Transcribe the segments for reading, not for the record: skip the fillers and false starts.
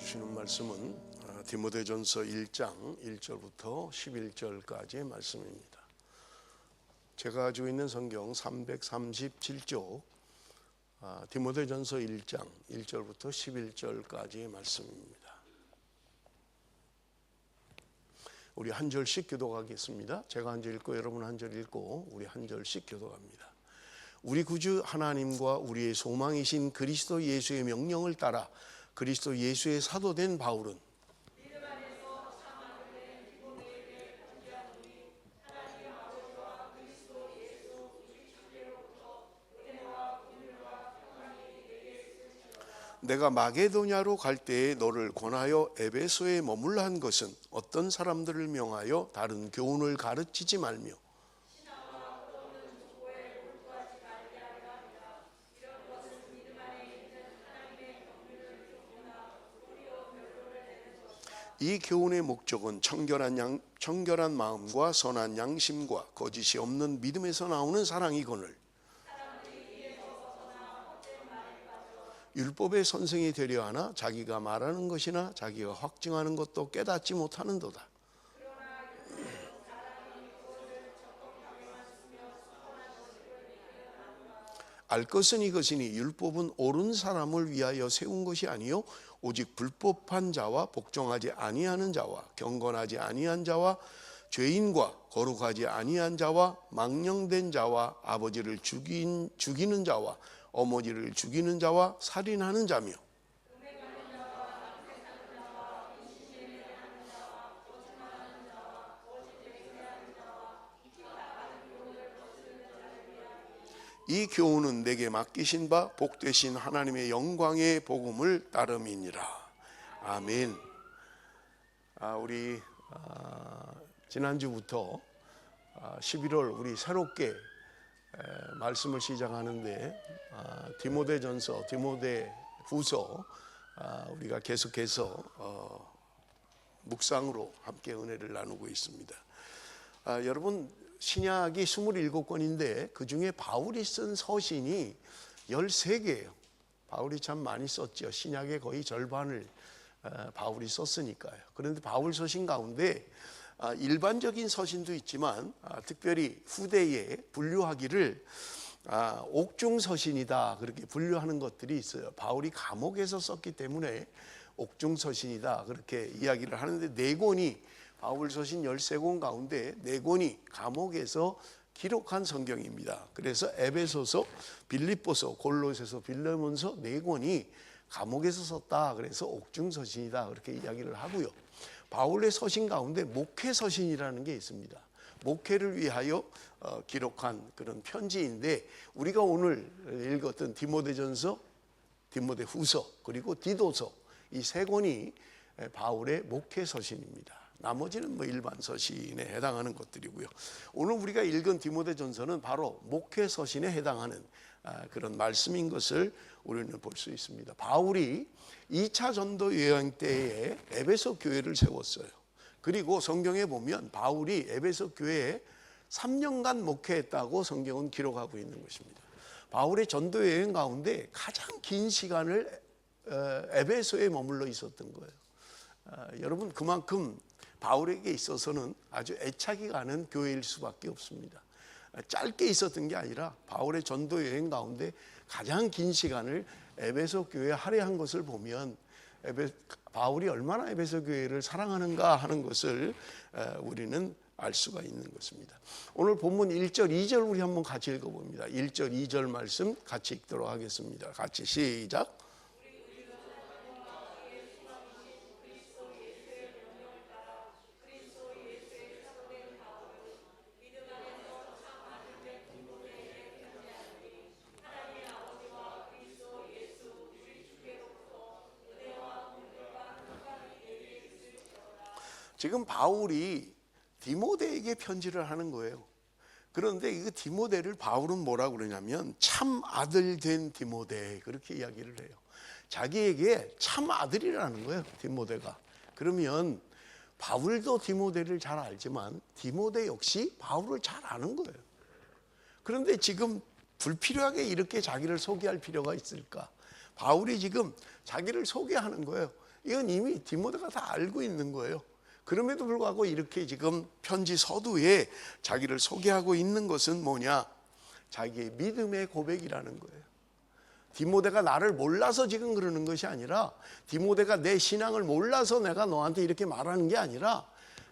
주시는 말씀은 디모데전서 1장 1절부터 11절까지의 말씀입니다. 제가 가지고 있는 성경 337쪽 디모데전서 1장 1절부터 11절까지의 말씀입니다. 우리 한 절씩 교독하겠습니다. 제가 한 절 읽고 여러분 한 절 읽고 우리 한 절씩 교독합니다. 우리 구주 하나님과 우리의 소망이신 그리스도 예수의 명령을 따라 그리스도 예수의 사도된 바울은 내가 마게도냐로 갈 때에 너를 권하여 에베소에 머물라 한 것은 어떤 사람들을 명하여 다른 교훈을 가르치지 말며 이 교훈의 목적은 청결한 마음과 선한 양심과 거짓이 없는 믿음에서 나오는 사랑이거늘 율법의 선생이 되려 하나 자기가 말하는 것이나 자기가 확증하는 것도 깨닫지 못하는도다. 알 것은 이것이니 율법은 옳은 사람을 위하여 세운 것이 아니요 오직 불법한 자와 복종하지 아니하는 자와 경건하지 아니한 자와 죄인과 거룩하지 아니한 자와 망령된 자와 아버지를 죽이는 자와 어머니를 죽이는 자와 살인하는 자며 이 교훈은 내게 맡기신 바 복되신 하나님의 영광의 복음을 따름이니라. 아멘. 우리 지난주부터 11월 우리 새롭게 말씀을 시작하는데 디모데전서, 디모데후서 우리가 계속해서 묵상으로 함께 은혜를 나누고 있습니다. 여러분 신약이 27권인데 그 중에 바울이 쓴 서신이 13개예요. 바울이 참 많이 썼죠. 신약의 거의 절반을 바울이 썼으니까요. 그런데 바울 서신 가운데 일반적인 서신도 있지만 특별히 후대에 분류하기를 옥중서신이다 그렇게 분류하는 것들이 있어요. 바울이 감옥에서 썼기 때문에 옥중서신이다 그렇게 이야기를 하는데 네 권이 바울 서신 13권 가운데 4권이 감옥에서 기록한 성경입니다. 그래서 에베소서, 빌립보서, 골로새서, 빌레몬서 4권이 감옥에서 썼다. 그래서 옥중서신이다. 그렇게 이야기를 하고요. 바울의 서신 가운데 목회서신이라는 게 있습니다. 목회를 위하여 기록한 그런 편지인데 우리가 오늘 읽었던 디모데전서, 디모데후서, 그리고 디도서 이 3권이 바울의 목회서신입니다. 나머지는 일반 서신에 해당하는 것들이고요. 오늘 우리가 읽은 디모데전서는 바로 목회서신에 해당하는 그런 말씀인 것을 우리는 볼 수 있습니다. 바울이 2차 전도 여행 때에 에베소 교회를 세웠어요. 그리고 성경에 보면 바울이 에베소 교회에 3년간 목회했다고 성경은 기록하고 있는 것입니다. 바울의 전도 여행 가운데 가장 긴 시간을 에베소에 머물러 있었던 거예요. 여러분 그만큼 바울에게 있어서는 아주 애착이 가는 교회일 수밖에 없습니다. 짧게 있었던 게 아니라 바울의 전도 여행 가운데 가장 긴 시간을 에베소 교회에 할애한 것을 보면 바울이 얼마나 에베소 교회를 사랑하는가 하는 것을 우리는 알 수가 있는 것입니다. 오늘 본문 1절, 2절 우리 한번 같이 읽어봅니다. 1절, 2절 말씀 같이 읽도록 하겠습니다. 같이 시작. 지금 바울이 디모데에게 편지를 하는 거예요. 그런데 이 디모데를 바울은 뭐라고 그러냐면 참 아들 된 디모데 그렇게 이야기를 해요. 자기에게 참 아들이라는 거예요, 디모데가. 그러면 바울도 디모데를 잘 알지만 디모데 역시 바울을 잘 아는 거예요. 그런데 지금 불필요하게 이렇게 자기를 소개할 필요가 있을까? 바울이 지금 자기를 소개하는 거예요. 이건 이미 디모데가 다 알고 있는 거예요. 그럼에도 불구하고 이렇게 지금 편지 서두에 자기를 소개하고 있는 것은 뭐냐? 자기의 믿음의 고백이라는 거예요. 디모데가 나를 몰라서 지금 그러는 것이 아니라, 디모데가 내 신앙을 몰라서 내가 너한테 이렇게 말하는 게 아니라,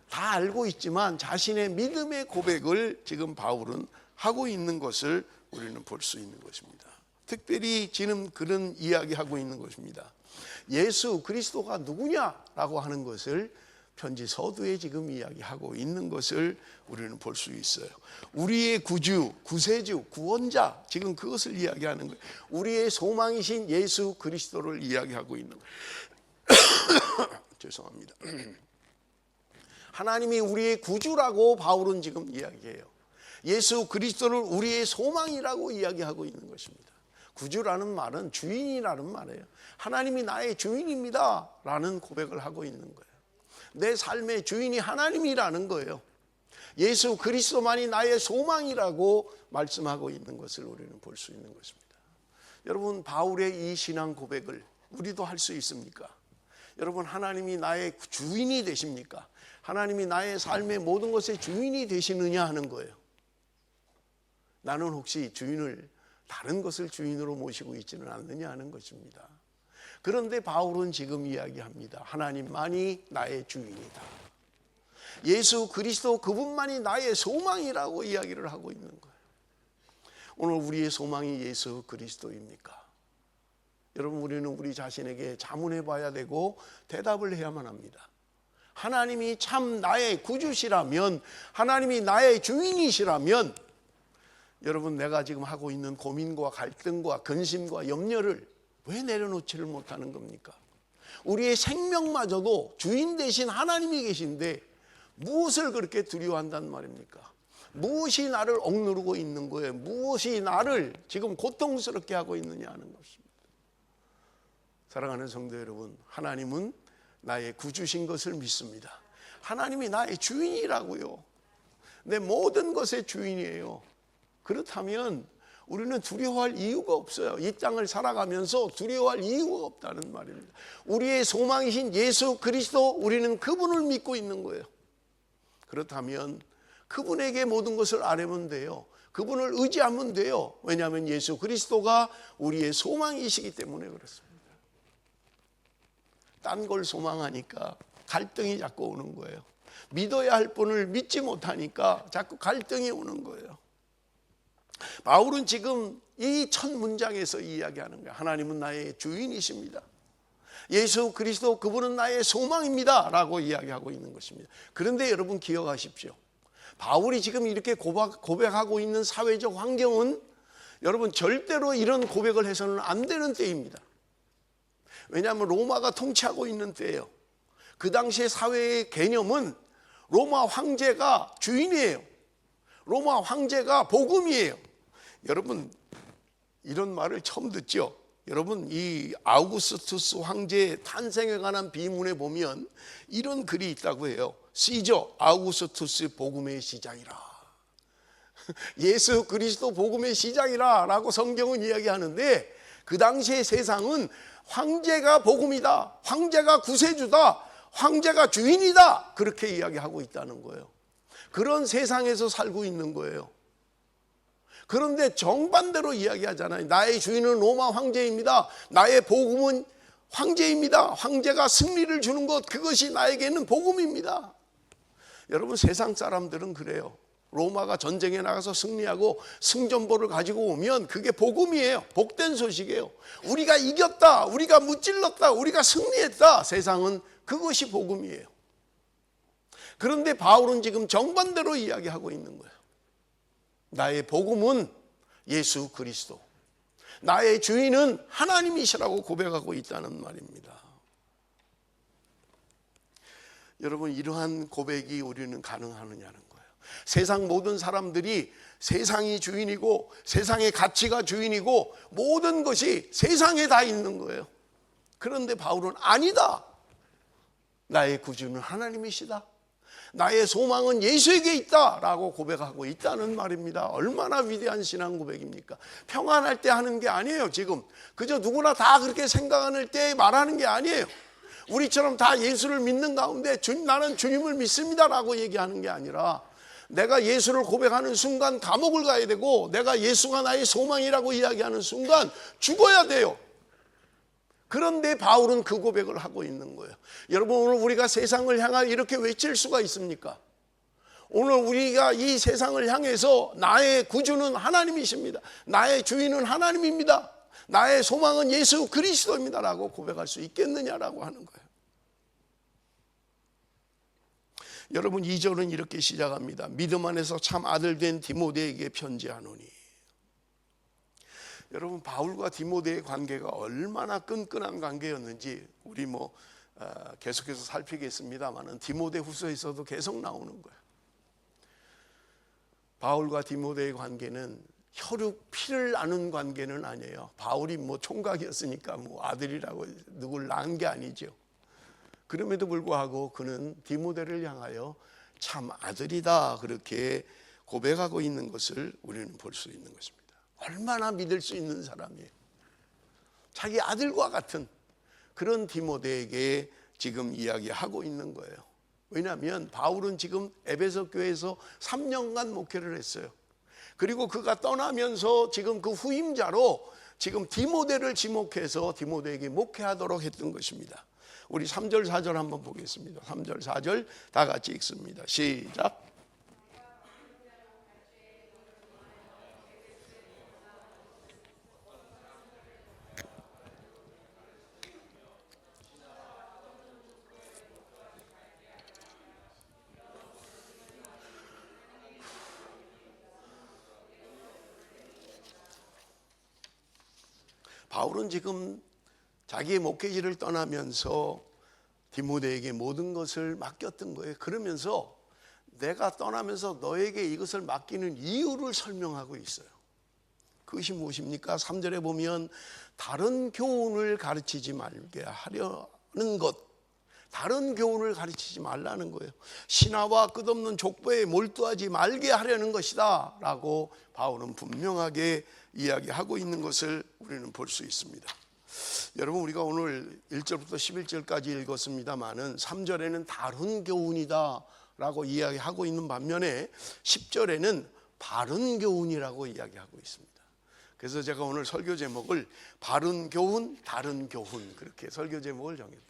다 알고 있지만 자신의 믿음의 고백을 지금 바울은 하고 있는 것을 우리는 볼 수 있는 것입니다. 특별히 지금 그런 이야기하고 있는 것입니다. 예수 그리스도가 누구냐라고 하는 것을 편지 서두에 지금 이야기하고 있는 것을 우리는 볼 수 있어요. 우리의 구주, 구세주, 구원자, 지금 그것을 이야기하는 거예요. 우리의 소망이신 예수 그리스도를 이야기하고 있는 거예요. 죄송합니다. 하나님이 우리의 구주라고 바울은 지금 이야기해요. 예수 그리스도를 우리의 소망이라고 이야기하고 있는 것입니다. 구주라는 말은 주인이라는 말이에요. 하나님이 나의 주인입니다 라는 고백을 하고 있는 거예요. 내 삶의 주인이 하나님이라는 거예요. 예수 그리스도만이 나의 소망이라고 말씀하고 있는 것을 우리는 볼 수 있는 것입니다. 여러분, 바울의 이 신앙 고백을 우리도 할 수 있습니까? 여러분, 하나님이 나의 주인이 되십니까? 하나님이 나의 삶의 모든 것의 주인이 되시느냐 하는 거예요. 나는 혹시 주인을, 다른 것을 주인으로 모시고 있지는 않느냐 하는 것입니다. 그런데 바울은 지금 이야기합니다. 하나님만이 나의 주인이다. 예수 그리스도 그분만이 나의 소망이라고 이야기를 하고 있는 거예요. 오늘 우리의 소망이 예수 그리스도입니까? 여러분, 우리는 우리 자신에게 자문해 봐야 되고 대답을 해야만 합니다. 하나님이 참 나의 구주시라면, 하나님이 나의 주인이시라면, 여러분, 내가 지금 하고 있는 고민과 갈등과 근심과 염려를 왜 내려놓지를 못하는 겁니까? 우리의 생명마저도 주인 되신 하나님이 계신데 무엇을 그렇게 두려워한단 말입니까? 무엇이 나를 억누르고 있는 거예요? 무엇이 나를 지금 고통스럽게 하고 있느냐 하는 것입니다. 사랑하는 성도 여러분, 하나님은 나의 구주신 것을 믿습니다. 하나님이 나의 주인이라고요. 내 모든 것의 주인이에요. 그렇다면 우리는 두려워할 이유가 없어요. 이 땅을 살아가면서 두려워할 이유가 없다는 말입니다. 우리의 소망이신 예수 그리스도, 우리는 그분을 믿고 있는 거예요. 그렇다면 그분에게 모든 것을 아뢰면 돼요. 그분을 의지하면 돼요. 왜냐하면 예수 그리스도가 우리의 소망이시기 때문에 그렇습니다. 딴 걸 소망하니까 갈등이 자꾸 오는 거예요. 믿어야 할 분을 믿지 못하니까 자꾸 갈등이 오는 거예요. 바울은 지금 이 첫 문장에서 이야기하는 거예요. 하나님은 나의 주인이십니다. 예수 그리스도 그분은 나의 소망입니다 라고 이야기하고 있는 것입니다. 그런데 여러분 기억하십시오. 바울이 지금 이렇게 고백하고 있는 사회적 환경은 여러분 절대로 이런 고백을 해서는 안 되는 때입니다. 왜냐하면 로마가 통치하고 있는 때예요. 그 당시의 사회의 개념은 로마 황제가 주인이에요. 로마 황제가 복음이에요. 여러분, 이런 말을 처음 듣죠? 여러분, 이 아우구스투스 황제의 탄생에 관한 비문에 보면 이런 글이 있다고 해요. 시저 아우구스투스 복음의 시작이라. 예수 그리스도 복음의 시작이라 라고 성경은 이야기하는데, 그 당시의 세상은 황제가 복음이다, 황제가 구세주다, 황제가 주인이다, 그렇게 이야기하고 있다는 거예요. 그런 세상에서 살고 있는 거예요. 그런데 정반대로 이야기하잖아요. 나의 주인은 로마 황제입니다. 나의 복음은 황제입니다. 황제가 승리를 주는 것, 그것이 나에게는 복음입니다. 여러분, 세상 사람들은 그래요. 로마가 전쟁에 나가서 승리하고 승전보를 가지고 오면 그게 복음이에요. 복된 소식이에요. 우리가 이겼다, 우리가 무찔렀다, 우리가 승리했다, 세상은 그것이 복음이에요. 그런데 바울은 지금 정반대로 이야기하고 있는 거예요. 나의 복음은 예수 그리스도, 나의 주인은 하나님이시라고 고백하고 있다는 말입니다. 여러분, 이러한 고백이 우리는 가능하느냐는 거예요. 세상 모든 사람들이 세상이 주인이고 세상의 가치가 주인이고 모든 것이 세상에 다 있는 거예요. 그런데 바울은 아니다. 나의 구주는 하나님이시다. 나의 소망은 예수에게 있다라고 고백하고 있다는 말입니다. 얼마나 위대한 신앙 고백입니까? 평안할 때 하는 게 아니에요. 지금 그저 누구나 다 그렇게 생각할 때 말하는 게 아니에요. 우리처럼 다 예수를 믿는 가운데 나는 주님을 믿습니다라고 얘기하는 게 아니라 내가 예수를 고백하는 순간 감옥을 가야 되고 내가 예수가 나의 소망이라고 이야기하는 순간 죽어야 돼요. 그런데 바울은 그 고백을 하고 있는 거예요. 여러분, 오늘 우리가 세상을 향하여 이렇게 외칠 수가 있습니까? 오늘 우리가 이 세상을 향해서 나의 구주는 하나님이십니다, 나의 주인은 하나님입니다, 나의 소망은 예수 그리스도입니다 라고 고백할 수 있겠느냐라고 하는 거예요. 여러분, 2절은 이렇게 시작합니다. 믿음 안에서 참 아들 된 디모데에게 편지하노니. 여러분, 바울과 디모데의 관계가 얼마나 끈끈한 관계였는지 우리 계속해서 살피겠습니다만 디모데 후서에서도 계속 나오는 거예요. 바울과 디모데의 관계는 혈육 피를 나눈 관계는 아니에요. 바울이 총각이었으니까 아들이라고 누굴 낳은 게 아니죠. 그럼에도 불구하고 그는 디모데를 향하여 참 아들이다 그렇게 고백하고 있는 것을 우리는 볼 수 있는 것입니다. 얼마나 믿을 수 있는 사람이에요. 자기 아들과 같은 그런 디모데에게 지금 이야기하고 있는 거예요. 왜냐하면 바울은 지금 에베소 교회에서 3년간 목회를 했어요. 그리고 그가 떠나면서 지금 그 후임자로 지금 디모데를 지목해서 디모데에게 목회하도록 했던 것입니다. 우리 3절 4절 한번 보겠습니다. 3절 4절 다 같이 읽습니다. 시작. 바울은 지금 자기의 목회지를 떠나면서 디모데에게 모든 것을 맡겼던 거예요. 그러면서 내가 떠나면서 너에게 이것을 맡기는 이유를 설명하고 있어요. 그것이 무엇입니까? 3절에 보면 다른 교훈을 가르치지 말게 하려는 것, 다른 교훈을 가르치지 말라는 거예요. 신화와 끝없는 족보에 몰두하지 말게 하려는 것이다 라고 바울은 분명하게 이야기하고 있는 것을 우리는 볼 수 있습니다. 여러분, 우리가 오늘 1절부터 11절까지 읽었습니다마는 3절에는 다른 교훈이다 라고 이야기하고 있는 반면에 10절에는 바른 교훈이라고 이야기하고 있습니다. 그래서 제가 오늘 설교 제목을 바른 교훈, 다른 교훈 그렇게 설교 제목을 정했습니다.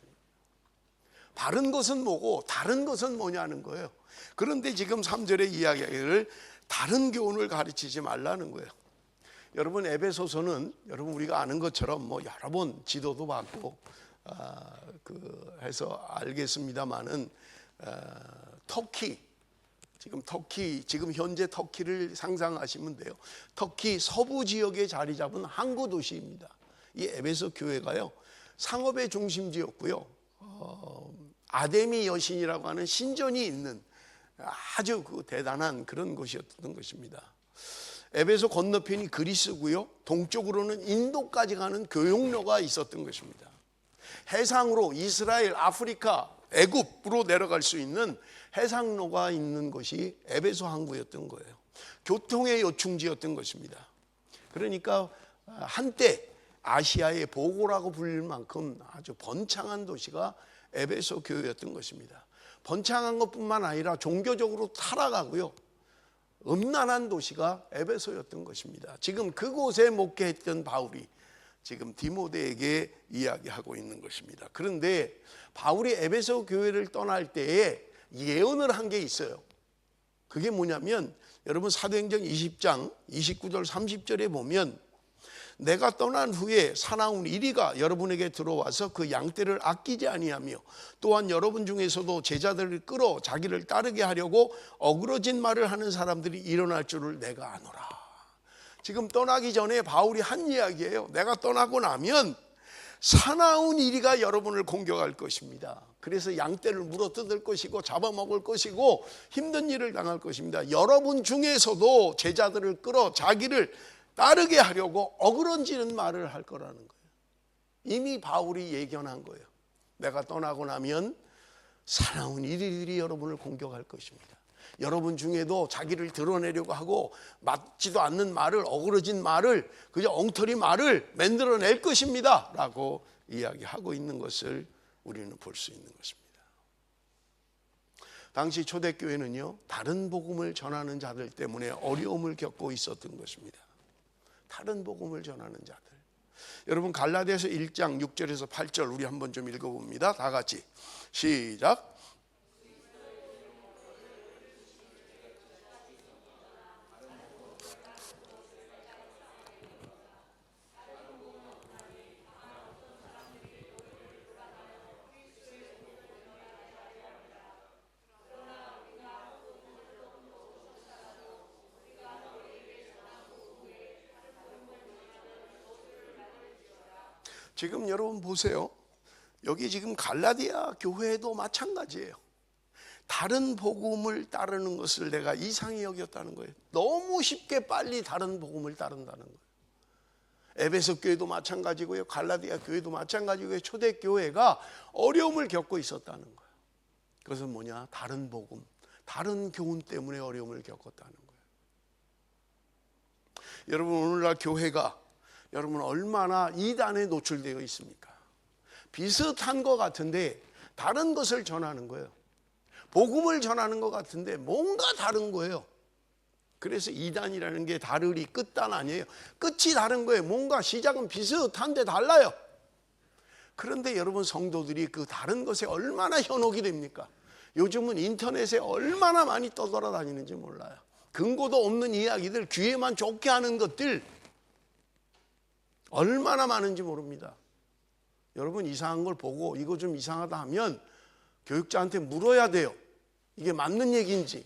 바른 것은 뭐고 다른 것은 뭐냐는 거예요. 그런데 지금 3절의 이야기를 다른 교훈을 가르치지 말라는 거예요. 여러분, 에베소서는 여러분 우리가 아는 것처럼 여러 번 지도도 받고 해서 알겠습니다만은 터키, 지금 현재 터키를 상상하시면 돼요. 터키 서부 지역에 자리 잡은 항구 도시입니다. 이 에베소 교회가요 상업의 중심지였고요. 아데미 여신이라고 하는 신전이 있는 아주 대단한 그런 곳이었던 것입니다. 에베소 건너편이 그리스고요, 동쪽으로는 인도까지 가는 교역로가 있었던 것입니다. 해상으로 이스라엘, 아프리카, 애굽으로 내려갈 수 있는 해상로가 있는 것이 에베소 항구였던 거예요. 교통의 요충지였던 것입니다. 그러니까 한때 아시아의 보고라고 불릴 만큼 아주 번창한 도시가 에베소 교회였던 것입니다. 번창한 것뿐만 아니라 종교적으로 타락하고요, 음란한 도시가 에베소였던 것입니다. 지금 그곳에 목회했던 바울이 지금 디모데에게 이야기하고 있는 것입니다. 그런데 바울이 에베소 교회를 떠날 때에 예언을 한 게 있어요. 그게 뭐냐면 여러분 사도행전 20장 29절 30절에 보면 내가 떠난 후에 사나운 이리가 여러분에게 들어와서 그 양떼를 아끼지 아니하며 또한 여러분 중에서도 제자들을 끌어 자기를 따르게 하려고 어그러진 말을 하는 사람들이 일어날 줄을 내가 아노라. 지금 떠나기 전에 바울이 한 이야기예요. 내가 떠나고 나면 사나운 이리가 여러분을 공격할 것입니다. 그래서 양떼를 물어뜯을 것이고 잡아먹을 것이고 힘든 일을 당할 것입니다. 여러분 중에서도 제자들을 끌어 자기를 따르게 하려고 어그러지는 말을 할 거라는 거예요. 이미 바울이 예견한 거예요. 내가 떠나고 나면 사나운 이리들이 여러분을 공격할 것입니다. 여러분 중에도 자기를 드러내려고 하고 맞지도 않는 말을, 어그러진 말을, 그저 엉터리 말을 만들어낼 것입니다 라고 이야기하고 있는 것을 우리는 볼 수 있는 것입니다. 당시 초대교회는요, 다른 복음을 전하는 자들 때문에 어려움을 겪고 있었던 것입니다. 다른 복음을 전하는 자들. 여러분, 갈라디아서 1장 6절에서 8절 우리 한번 좀 읽어봅니다. 다 같이 시작. 지금 여러분 보세요. 여기 지금 갈라디아 교회도 마찬가지예요. 다른 복음을 따르는 것을 내가 이상히 여겼다는 거예요. 너무 쉽게 빨리 다른 복음을 따른다는 거예요. 에베소 교회도 마찬가지고요, 갈라디아 교회도 마찬가지고요. 초대교회가 어려움을 겪고 있었다는 거예요. 그것은 뭐냐? 다른 복음, 다른 교훈 때문에 어려움을 겪었다는 거예요. 여러분, 오늘날 교회가 여러분 얼마나 이단에 노출되어 있습니까? 비슷한 것 같은데 다른 것을 전하는 거예요. 복음을 전하는 것 같은데 뭔가 다른 거예요. 그래서 이단이라는 게 다르리 끝단 아니에요. 끝이 다른 거예요. 뭔가 시작은 비슷한데 달라요. 그런데 여러분, 성도들이 그 다른 것에 얼마나 현혹이 됩니까? 요즘은 인터넷에 얼마나 많이 떠돌아다니는지 몰라요. 근거도 없는 이야기들, 귀에만 좋게 하는 것들 얼마나 많은지 모릅니다. 여러분, 이상한 걸 보고 이거 좀 이상하다 하면 교육자한테 물어야 돼요. 이게 맞는 얘기인지.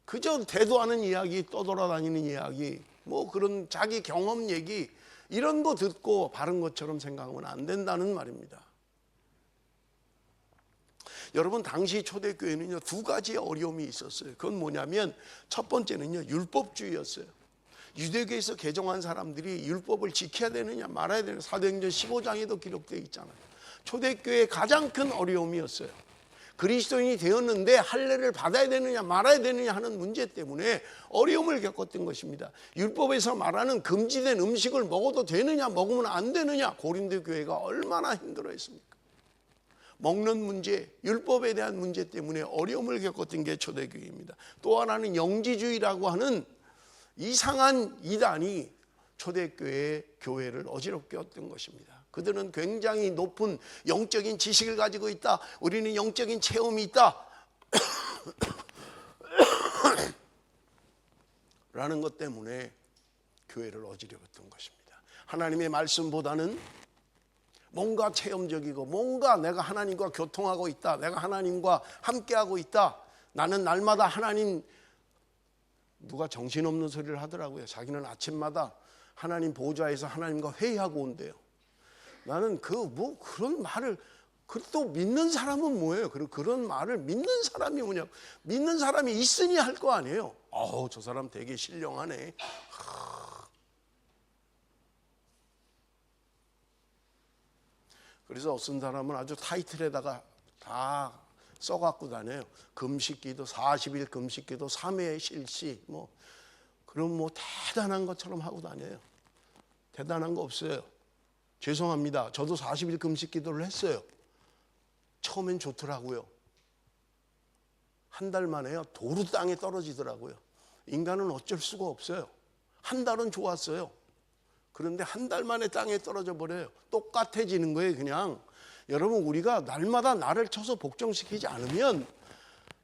그저 대도하는 이야기, 떠돌아다니는 이야기, 뭐 그런 자기 경험 얘기, 이런 거 듣고 바른 것처럼 생각하면 안 된다는 말입니다. 여러분, 당시 초대교회는요, 두 가지의 어려움이 있었어요. 그건 뭐냐면 첫 번째는요, 율법주의였어요. 유대교에서 개종한 사람들이 율법을 지켜야 되느냐 말아야 되느냐, 사도행전 15장에도 기록되어 있잖아요. 초대교회의 가장 큰 어려움이었어요. 그리스도인이 되었는데 할례를 받아야 되느냐 말아야 되느냐 하는 문제 때문에 어려움을 겪었던 것입니다. 율법에서 말하는 금지된 음식을 먹어도 되느냐 먹으면 안 되느냐, 고린도 교회가 얼마나 힘들어했습니까? 먹는 문제, 율법에 대한 문제 때문에 어려움을 겪었던 게 초대교회입니다. 또 하나는 영지주의라고 하는 이상한 이단이 초대교회의 교회를 어지럽게 했던 것입니다. 그들은 굉장히 높은 영적인 지식을 가지고 있다, 우리는 영적인 체험이 있다 라는 것 때문에 교회를 어지럽혔던 것입니다. 하나님의 말씀보다는 뭔가 체험적이고, 뭔가 내가 하나님과 교통하고 있다, 내가 하나님과 함께하고 있다, 나는 날마다 하나님, 누가 정신없는 소리를 하더라고요. 자기는 아침마다 하나님 보좌에서 하나님과 회의하고 온대요. 나는 그런 말을, 또 믿는 사람은 뭐예요? 그런 말을 믿는 사람이 뭐냐? 믿는 사람이 있으니 할 거 아니에요. 저 사람 되게 신령하네. 그래서 어떤 사람은 아주 타이틀에다가 다 써갖고 다녀요. 금식기도, 40일 금식기도, 3회 실시, 그럼 대단한 것처럼 하고 다녀요. 대단한 거 없어요. 죄송합니다. 저도 40일 금식기도를 했어요. 처음엔 좋더라고요. 한 달 만에요, 도루 땅에 떨어지더라고요. 인간은 어쩔 수가 없어요. 한 달은 좋았어요. 그런데 한 달 만에 땅에 떨어져 버려요. 똑같아지는 거예요, 그냥. 여러분, 우리가 날마다 나를 쳐서 복종시키지 않으면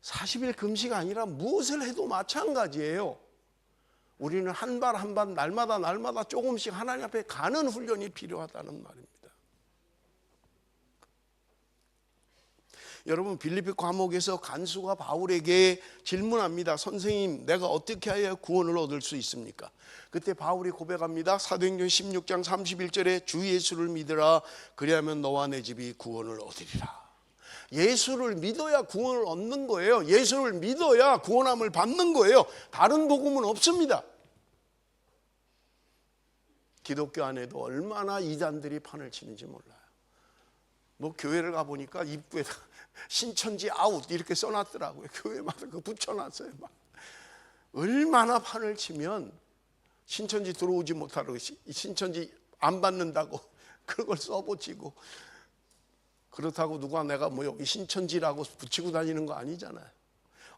40일 금식 아니라 무엇을 해도 마찬가지예요. 우리는 한 발 한 발 날마다 조금씩 하나님 앞에 가는 훈련이 필요하다는 말입니다. 여러분, 빌립보 감옥에서 간수가 바울에게 질문합니다. 선생님, 내가 어떻게 해야 구원을 얻을 수 있습니까? 그때 바울이 고백합니다. 사도행전 16장 31절에 주 예수를 믿으라, 그리하면 너와 내 집이 구원을 얻으리라. 예수를 믿어야 구원을 얻는 거예요. 예수를 믿어야 구원함을 받는 거예요. 다른 복음은 없습니다. 기독교 안에도 얼마나 이단들이 판을 치는지 몰라요. 교회를 가보니까 입구에다 신천지 아웃 이렇게 써놨더라고요. 교회마다 그거 붙여놨어요. 얼마나 판을 치면 신천지 들어오지 못하고 신천지 안 받는다고 그걸 써붙이고, 그렇다고 누가 내가 뭐 여기 신천지라고 붙이고 다니는 거 아니잖아요.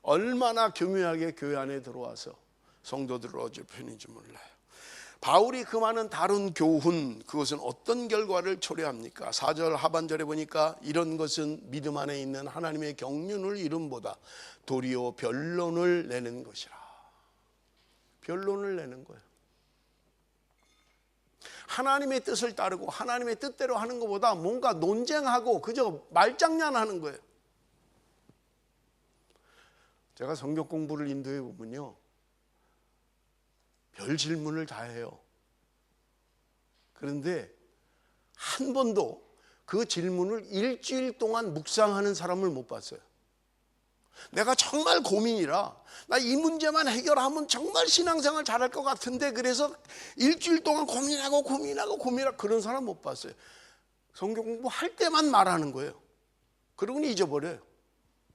얼마나 교묘하게 교회 안에 들어와서 성도들을 어지럽히는지 몰라요. 바울이 그 많은 다른 교훈, 그것은 어떤 결과를 초래합니까? 4절 하반절에 보니까 이런 것은 믿음 안에 있는 하나님의 경륜을 이름보다 도리어 변론을 내는 것이라. 변론을 내는 거예요. 하나님의 뜻을 따르고 하나님의 뜻대로 하는 것보다 뭔가 논쟁하고 그저 말장난하는 거예요. 제가 성경 공부를 인도해 보면요, 별 질문을 다 해요. 그런데 한 번도 그 질문을 일주일 동안 묵상하는 사람을 못 봤어요. 내가 정말 고민이라 나 이 문제만 해결하면 정말 신앙생활 잘할 것 같은데 그래서 일주일 동안 고민하고 그런 사람 못 봤어요. 성경 공부할 때만 말하는 거예요. 그러고는 잊어버려요.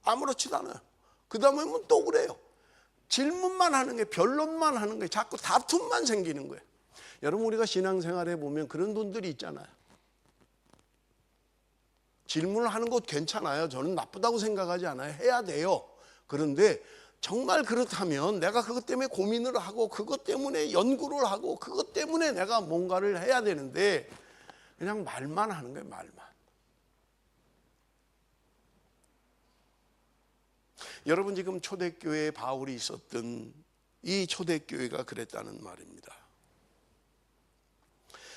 아무렇지도 않아요. 그 다음에 또 그래요. 질문만 하는 거예요. 변론만 하는 거예요. 자꾸 다툼만 생기는 거예요. 여러분, 우리가 신앙생활에 보면 그런 분들이 있잖아요. 질문을 하는 것 괜찮아요. 저는 나쁘다고 생각하지 않아요. 해야 돼요. 그런데 정말 그렇다면 내가 그것 때문에 고민을 하고 그것 때문에 연구를 하고 그것 때문에 내가 뭔가를 해야 되는데 그냥 말만 하는 거예요. 말만. 여러분, 지금 초대교회에 바울이 있었던 이 초대교회가 그랬다는 말입니다.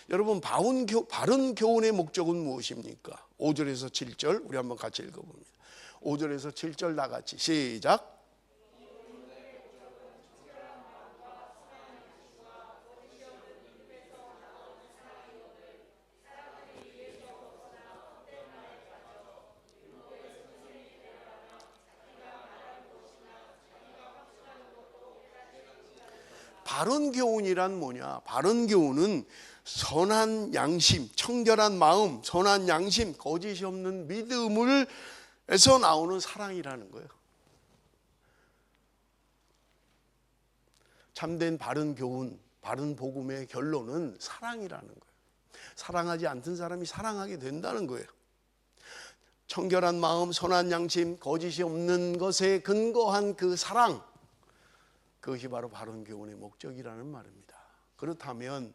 여러분, 바른 교훈의 목적은 무엇입니까? 5절에서 7절 우리 한번 같이 읽어봅니다. 5절에서 7절 다 같이 시작. 바른 교훈이란 뭐냐? 바른 교훈은 선한 양심, 청결한 마음, 선한 양심, 거짓이 없는 믿음에서 나오는 사랑이라는 거예요. 참된 바른 교훈, 바른 복음의 결론은 사랑이라는 거예요. 사랑하지 않던 사람이 사랑하게 된다는 거예요. 청결한 마음, 선한 양심, 거짓이 없는 것에 근거한 그 사랑, 그것이 바로 바른 교훈의 목적이라는 말입니다. 그렇다면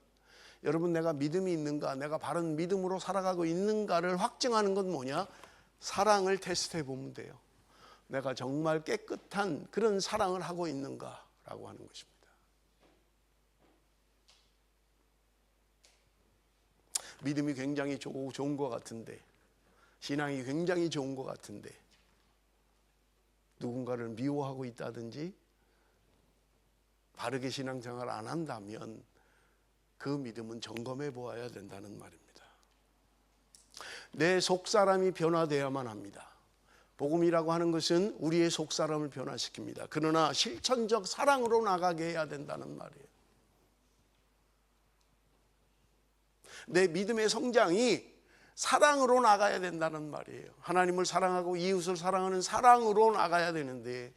여러분, 내가 믿음이 있는가, 내가 바른 믿음으로 살아가고 있는가를 확증하는 건 뭐냐? 사랑을 테스트해 보면 돼요. 내가 정말 깨끗한 그런 사랑을 하고 있는가라고 하는 것입니다. 믿음이 굉장히 좋은 것 같은데, 신앙이 굉장히 좋은 것 같은데 누군가를 미워하고 있다든지 바르게 신앙생활 안 한다면 그 믿음은 점검해 보아야 된다는 말입니다. 내 속사람이 변화되어야만 합니다. 복음이라고 하는 것은 우리의 속사람을 변화시킵니다. 그러나 실천적 사랑으로 나가게 해야 된다는 말이에요. 내 믿음의 성장이 사랑으로 나가야 된다는 말이에요. 하나님을 사랑하고 이웃을 사랑하는 사랑으로 나가야 되는데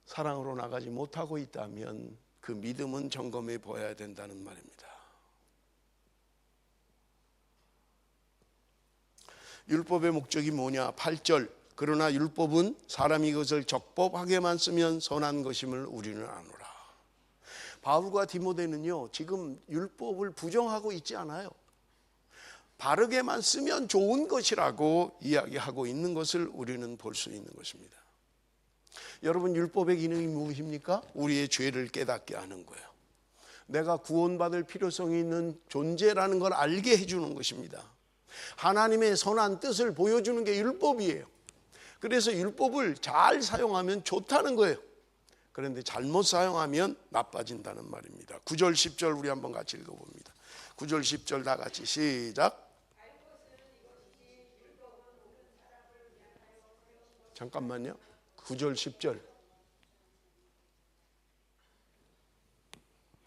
사랑으로 나가지 못하고 있다면 그 믿음은 점검해 보아야 된다는 말입니다. 율법의 목적이 뭐냐? 8절. 그러나 율법은 사람이 그것을 적법하게만 쓰면 선한 것임을 우리는 아노라. 바울과 디모데는요, 지금 율법을 부정하고 있지 않아요. 바르게만 쓰면 좋은 것이라고 이야기하고 있는 것을 우리는 볼 수 있는 것입니다. 여러분, 율법의 기능이 무엇입니까? 우리의 죄를 깨닫게 하는 거예요. 내가 구원받을 필요성이 있는 존재라는 걸 알게 해주는 것입니다. 하나님의 선한 뜻을 보여주는 게 율법이에요. 그래서 율법을 잘 사용하면 좋다는 거예요. 그런데 잘못 사용하면 나빠진다는 말입니다. 9절 10절 우리 한번 같이 읽어봅니다. 9절 10절 다 같이 시작. 잠깐만요. 9절 10절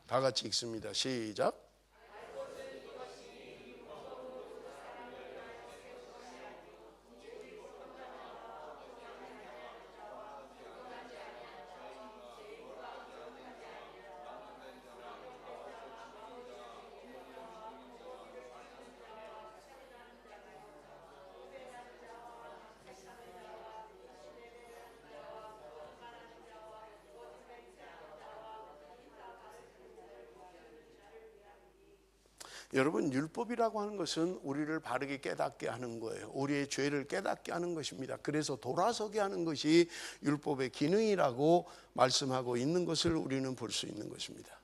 다 같이 읽습니다. 시작. 여러분, 율법이라고 하는 것은 우리를 바르게 깨닫게 하는 거예요. 우리의 죄를 깨닫게 하는 것입니다. 그래서 돌아서게 하는 것이 율법의 기능이라고 말씀하고 있는 것을 우리는 볼 수 있는 것입니다.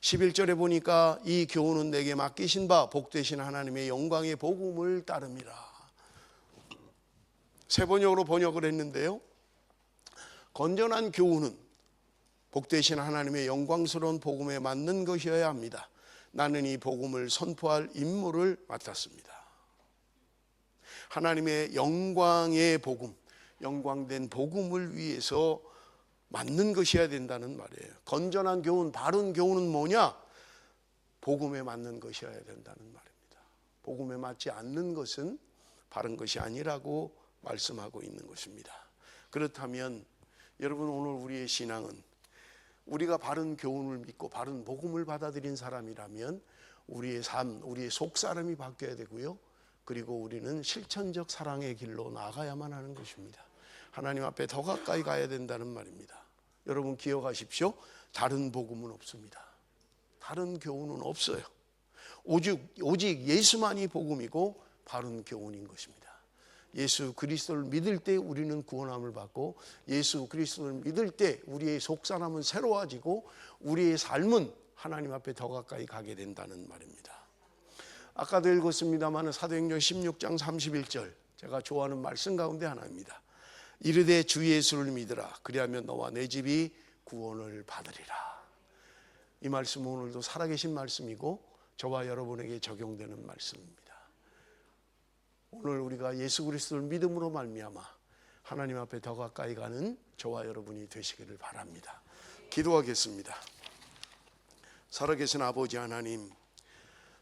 11절에 보니까 이 교훈은 내게 맡기신 바 복되신 하나님의 영광의 복음을 따릅니다. 세 번역으로 번역을 했는데요, 건전한 교훈은 복되신 하나님의 영광스러운 복음에 맞는 것이어야 합니다. 나는 이 복음을 선포할 임무를 맡았습니다. 하나님의 영광의 복음, 영광된 복음을 위해서 맞는 것이어야 된다는 말이에요. 건전한 교훈, 바른 교훈은 뭐냐? 복음에 맞는 것이어야 된다는 말입니다. 복음에 맞지 않는 것은 바른 것이 아니라고 말씀하고 있는 것입니다. 그렇다면 여러분, 오늘 우리의 신앙은 우리가 바른 교훈을 믿고 바른 복음을 받아들인 사람이라면 우리의 삶, 우리의 속사람이 바뀌어야 되고요, 그리고 우리는 실천적 사랑의 길로 나아가야만 하는 것입니다. 하나님 앞에 더 가까이 가야 된다는 말입니다. 여러분 기억하십시오. 다른 복음은 없습니다. 다른 교훈은 없어요. 오직 예수만이 복음이고 바른 교훈인 것입니다. 예수 그리스도를 믿을 때 우리는 구원함을 받고, 예수 그리스도를 믿을 때 우리의 속사람은 새로워지고 우리의 삶은 하나님 앞에 더 가까이 가게 된다는 말입니다. 아까도 읽었습니다만 사도행전 16장 31절, 제가 좋아하는 말씀 가운데 하나입니다. 이르되 주 예수를 믿으라. 그리하면 너와 내 집이 구원을 받으리라. 이 말씀은 오늘도 살아계신 말씀이고 저와 여러분에게 적용되는 말씀입니다. 오늘 우리가 예수 그리스도를 믿음으로 말미암아 하나님 앞에 더 가까이 가는 저와 여러분이 되시기를 바랍니다. 기도하겠습니다. 살아계신 아버지 하나님,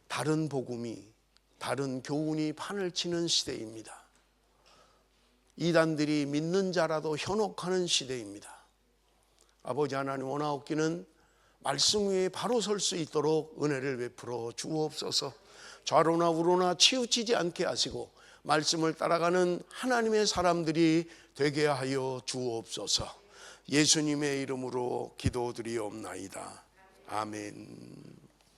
다른 복음이, 다른 교훈이 판을 치는 시대입니다. 이단들이 믿는 자라도 현혹하는 시대입니다. 아버지 하나님, 원하옵기는 말씀 위에 바로 설 수 있도록 은혜를 베풀어 주옵소서. 좌로나 우로나 치우치지 않게 하시고 말씀을 따라가는 하나님의 사람들이 되게 하여 주옵소서. 예수님의 이름으로 기도드리옵나이다. 아멘.